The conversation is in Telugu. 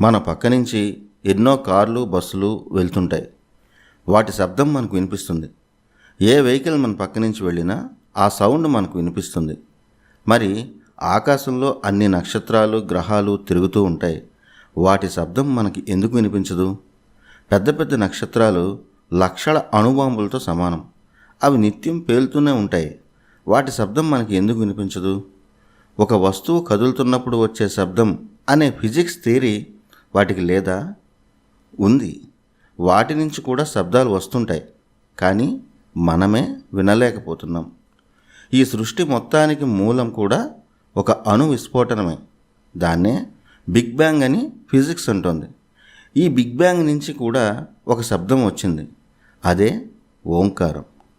మన పక్క నుంచి ఎన్నో కార్లు బస్సులు వెళ్తుంటాయి. వాటి శబ్దం మనకు వినిపిస్తుంది. ఏ వెహికల్ మన పక్క నుంచి వెళ్ళినా ఆ సౌండ్ మనకు వినిపిస్తుంది. మరి ఆకాశంలో అన్ని నక్షత్రాలు గ్రహాలు తిరుగుతూ ఉంటాయి. వాటి శబ్దం మనకి ఎందుకు వినిపించదు? పెద్ద పెద్ద నక్షత్రాలు లక్షల అణుబాంబులతో సమానం. అవి నిత్యం పేలుతూనే ఉంటాయి. వాటి శబ్దం మనకి ఎందుకు వినిపించదు? ఒక వస్తువు కదులుతున్నప్పుడు వచ్చే శబ్దం అనే ఫిజిక్స్ థియరీ వాటికి లేదా? ఉంది. వాటి నుంచి కూడా శబ్దాలు వస్తుంటాయి, కానీ మనమే వినలేకపోతున్నాం. ఈ సృష్టి మొత్తానికి మూలం కూడా ఒక అణు విస్ఫోటనమే. దాన్నే బిగ్ బ్యాంగ్ అని ఫిజిక్స్ అంటోంది. ఈ బిగ్ బ్యాంగ్ నుంచి కూడా ఒక శబ్దం వచ్చింది. అదే ఓంకారం.